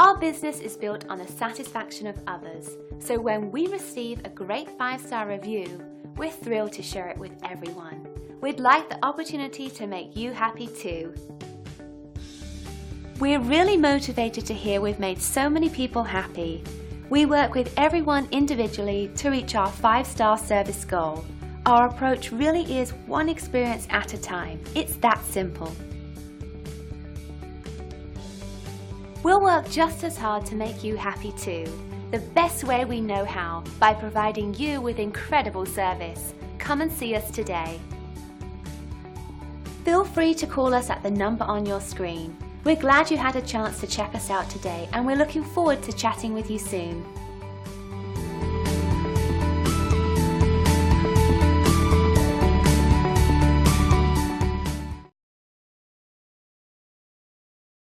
Our business is built on the satisfaction of others, so when we receive a great 5-star review, we're thrilled to share it with everyone. We'd like the opportunity to make you happy too. We're really motivated to hear we've made so many people happy. We work with everyone individually to reach our 5-star service goal. Our approach really is one experience at a time. It's that simple. We'll work just as hard to make you happy too, the best way we know how, by providing you with incredible service. Come and see us today. Feel free to call us at the number on your screen. We're glad you had a chance to check us out today, and we're looking forward to chatting with you soon.